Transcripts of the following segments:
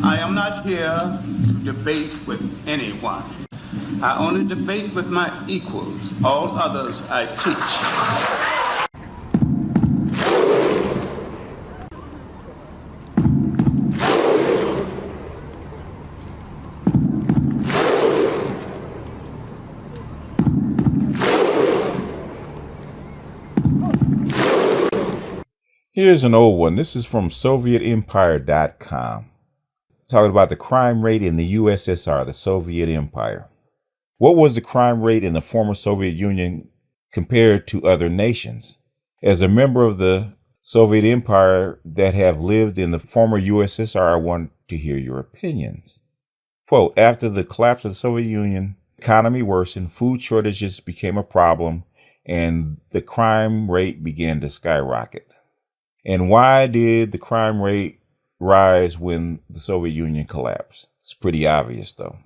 I am not here to debate with anyone. I only debate with my equals. All others I teach. Here's an old one. This is from SovietEmpire.com. Talking about the crime rate in the USSR, the Soviet Empire. What was the crime rate in the former Soviet Union compared to other nations? As a member of the Soviet Empire that have lived in the former USSR, I want to hear your opinions. Quote, after the collapse of the Soviet Union, economy worsened, food shortages became a problem, and the crime rate began to skyrocket. And why did the crime rate rise when the Soviet Union collapsed? It's pretty obvious, though.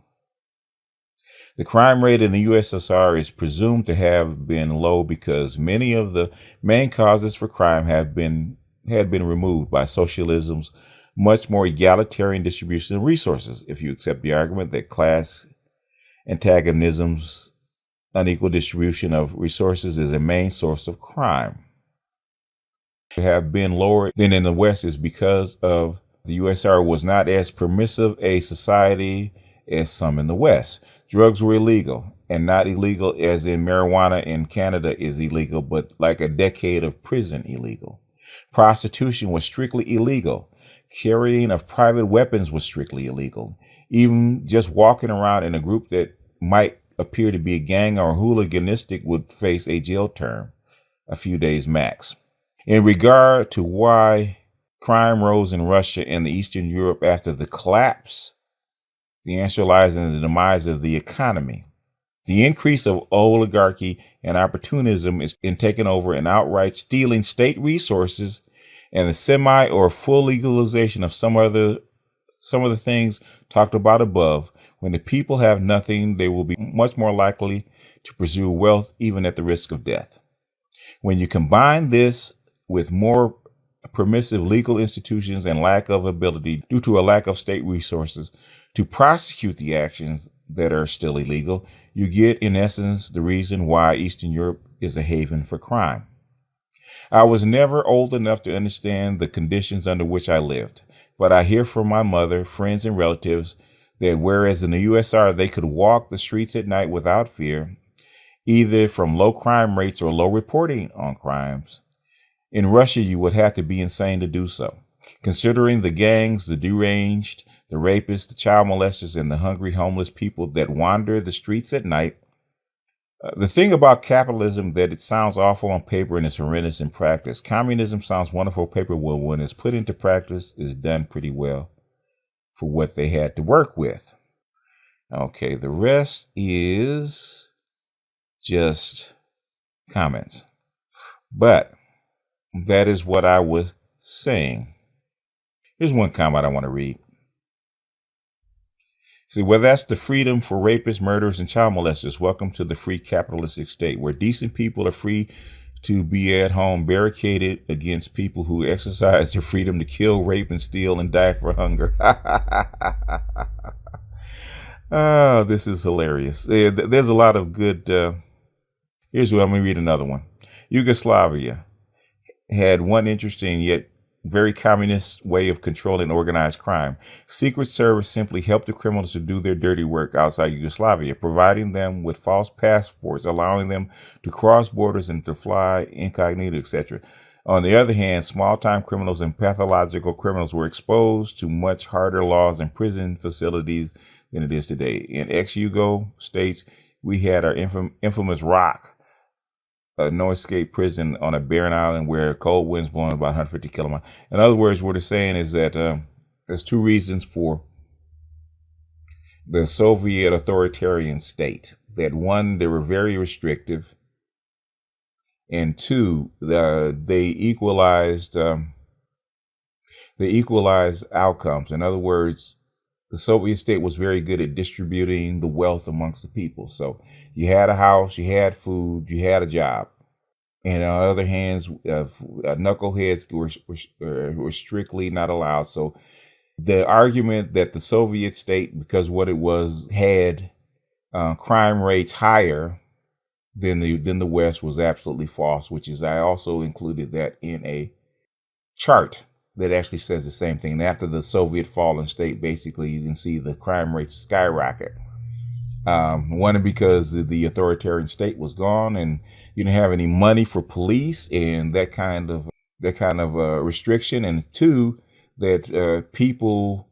The crime rate in the USSR is presumed to have been low because many of the main causes for crime had been removed by socialism's much more egalitarian distribution of resources, if you accept the argument that class antagonism's unequal distribution of resources is a main source of crime. Have been lower than in the West is because of the USSR was not as permissive a society as some in the West. Drugs were illegal, and not illegal as in marijuana in Canada is illegal, but like a decade of prison illegal. Prostitution was strictly illegal. Carrying of private weapons was strictly illegal. Even just walking around in a group that might appear to be a gang or hooliganistic would face a jail term, a few days max. In regard to why crime rose in Russia and Eastern Europe after the collapse, the answer lies in the demise of the economy. The increase of oligarchy and opportunism is in taking over and outright stealing state resources, and the semi or full legalization of some of the things talked about above. When the people have nothing, they will be much more likely to pursue wealth, even at the risk of death. When you combine this with more permissive legal institutions and lack of ability due to a lack of state resources to prosecute the actions that are still illegal, you get, in essence, the reason why Eastern Europe is a haven for crime. I was never old enough to understand the conditions under which I lived, but I hear from my mother, friends, and relatives that whereas in the USSR they could walk the streets at night without fear, either from low crime rates or low reporting on crimes, in Russia, you would have to be insane to do so. Considering the gangs, the deranged, the rapists, the child molesters, and the hungry homeless people that wander the streets at night, the thing about capitalism that it sounds awful on paper and it's horrendous in practice. Communism sounds wonderful on paper, well, when it's put into practice, it's done pretty well for what they had to work with. Okay, the rest is just comments. But that is what I was saying. Here's one comment I want to read. See, well, that's the freedom for rapists, murderers, and child molesters. Welcome to the free capitalistic state where decent people are free to be at home barricaded against people who exercise their freedom to kill, rape, and steal and die for hunger. Oh, this is hilarious. There's a lot of good. Here's what I'm going to read another one. Yugoslavia had one interesting yet very communist way of controlling organized crime. Secret Service simply helped the criminals to do their dirty work outside Yugoslavia, providing them with false passports, allowing them to cross borders and to fly incognito, etc. On the other hand, small-time criminals and pathological criminals were exposed to much harder laws and prison facilities than it is today. In ex-Yugo states, we had our infamous ROC, a no-escape prison on a barren island where cold winds blowing about 150 kilometers. In other words, what they're saying is that there's two reasons for the Soviet authoritarian state. That one, they were very restrictive, and two, they equalized outcomes. In other words, the Soviet state was very good at distributing the wealth amongst the people. So you had a house, you had food, you had a job. And on the other hand, knuckleheads were strictly not allowed. So The argument that the Soviet state, because what it was, had crime rates higher than the West was absolutely false, which is, I also included that in a chart that actually says the same thing. And after the Soviet fallen state, basically you can see the crime rates skyrocket. One, because the authoritarian state was gone and you didn't have any money for police and that kind of restriction. And two, that people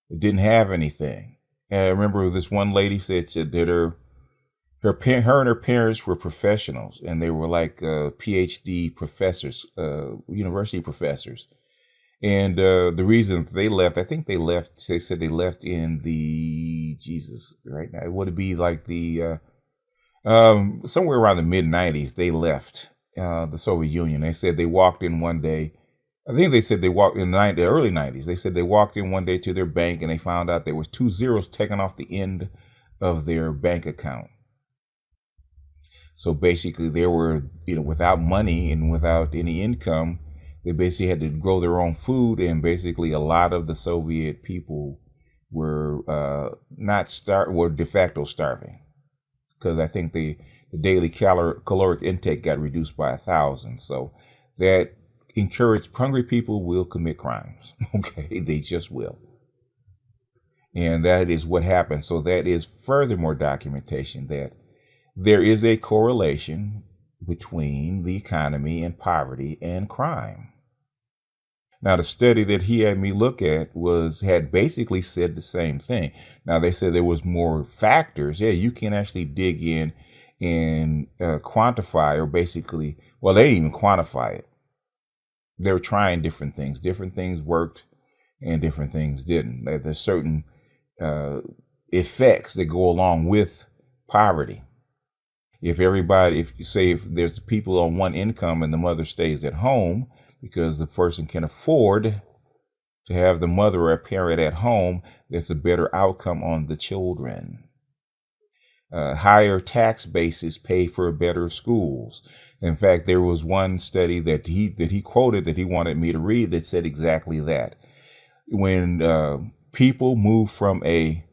didn't have anything. And I remember this one lady said that her and her parents were professionals, and they were like PhD professors, university professors. And the reason they left, I think they said they left in the, Jesus, right now, it would be like the, somewhere around the mid-90s, they left the Soviet Union. They said they walked in one day. I think they said they walked in the early 90s. They said they walked in one day to their bank and they found out there was 2 zeros taken off the end of their bank account. So basically they were, without money and without any income. They basically had to grow their own food, and basically a lot of the Soviet people were were de facto starving, because I think the daily caloric intake got reduced by 1,000. So that encouraged hungry people will commit crimes. Okay, they just will. And that is what happened. So that is furthermore documentation that there is a correlation between the economy and poverty and crime. Now, the study that he had me look at had basically said the same thing. Now, they said there was more factors. Yeah, you can actually dig in and quantify, or basically, well, they didn't even quantify it. They were trying different things. Different things worked and different things didn't. There's certain effects that go along with poverty. If there's people on one income and the mother stays at home because the person can afford to have the mother or a parent at home, there's a better outcome on the children. Higher tax bases pay for better schools. In fact, there was one study that he quoted that he wanted me to read that said exactly that. When people move from a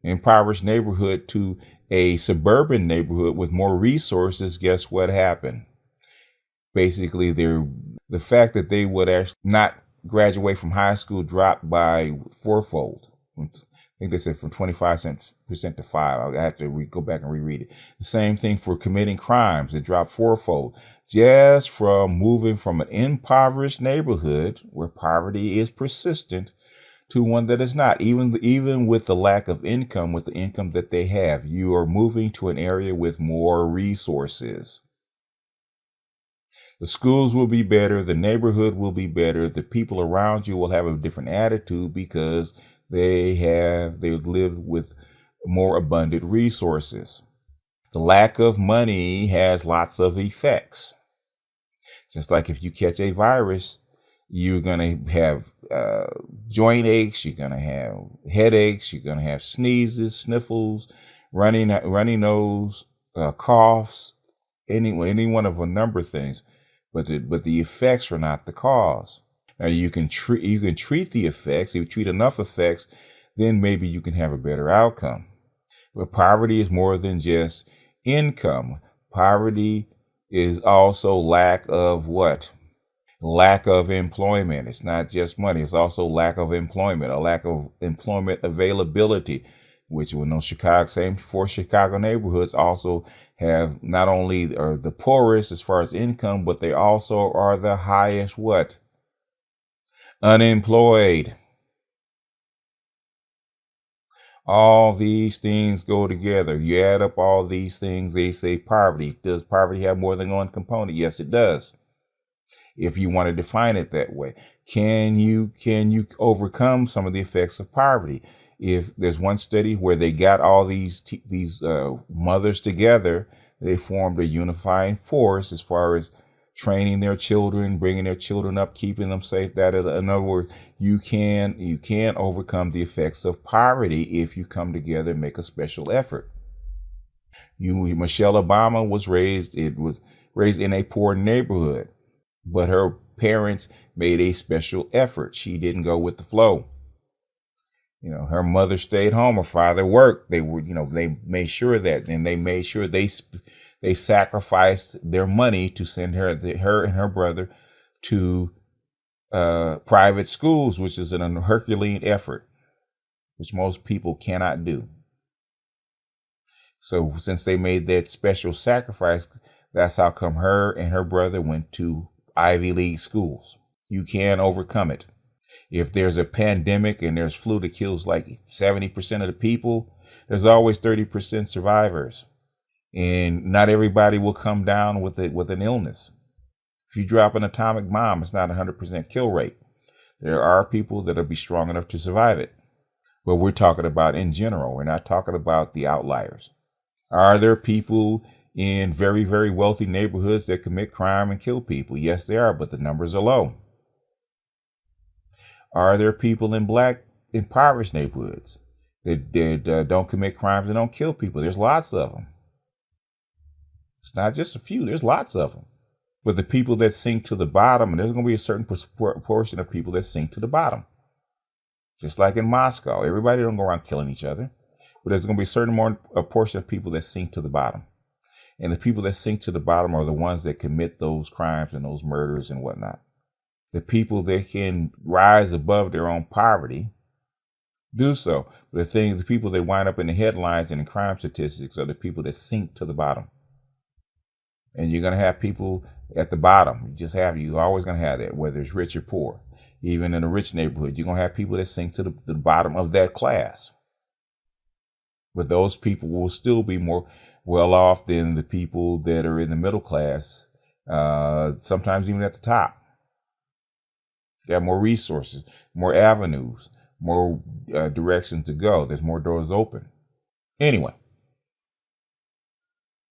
impoverished neighborhood to a suburban neighborhood with more resources, guess what happened? Basically, the fact that they would actually not graduate from high school dropped by fourfold. I think they said from 25% to 5%. I have to go back and reread it. The same thing for committing crimes. It dropped fourfold just from moving from an impoverished neighborhood where poverty is persistent to one that is not. Even with the lack of income, with the income that they have, you are moving to an area with more resources. The schools will be better. The neighborhood will be better. The people around you will have a different attitude because they live with more abundant resources. The lack of money has lots of effects. Just like if you catch a virus, you're going to have joint aches, you're going to have headaches, you're going to have sneezes, sniffles, runny nose, coughs, any one of a number of things. But the effects are not the cause. Now you can treat the effects. If you treat enough effects, then maybe you can have a better outcome. But poverty is more than just income. Poverty is also lack of what? Lack of employment. It's not just money. It's also lack of employment, a lack of employment availability, which we know same 4 Chicago neighborhoods also have not only are the poorest as far as income, but they also are the highest what? Unemployed. All these things go together. You add up all these things, they say poverty. Does poverty have more than one component? Yes, it does. If you want to define it that way, can you overcome some of the effects of poverty? If there's one study where they got all these mothers together, they formed a unifying force as far as training their children, bringing their children up, keeping them safe. That, in other words, you can overcome the effects of poverty if you come together and make a special effort. Michelle Obama was raised in a poor neighborhood. But her parents made a special effort. She didn't go with the flow. Her mother stayed home. Her father worked. They were, they made sure that, and they made sure they sacrificed their money to send her and her brother to private schools, which is an Herculean effort, which most people cannot do. So since they made that special sacrifice, that's how come her and her brother went to Ivy League schools. You can overcome it. If there's a pandemic and there's flu that kills like 70% of the people, there's always 30% survivors. And not everybody will come down with an illness. If you drop an atomic bomb, it's not 100% kill rate. There are people that'll be strong enough to survive it. But we're talking about in general. We're not talking about the outliers. Are there people in very, very wealthy neighborhoods that commit crime and kill people? Yes, there are, but the numbers are low. Are there people in black impoverished neighborhoods that don't commit crimes and don't kill people? There's lots of them. It's not just a few. There's lots of them. But the people that sink to the bottom, and there's going to be a certain portion of people that sink to the bottom. Just like in Moscow, everybody don't go around killing each other. But there's going to be a portion of people that sink to the bottom. And the people that sink to the bottom are the ones that commit those crimes and those murders and whatnot. The people that can rise above their own poverty do so. But the people that wind up in the headlines and in crime statistics are the people that sink to the bottom. And you're going to have people at the bottom. You're always going to have that, whether it's rich or poor. Even in a rich neighborhood, you're going to have people that sink to the bottom of that class. But those people will still be more well off than the people that are in the middle class, sometimes even at the top. They have more resources, more avenues, more directions to go. There's more doors open. Anyway,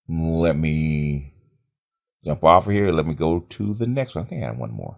let me jump off of here. Let me go to the next one. I think I have one more.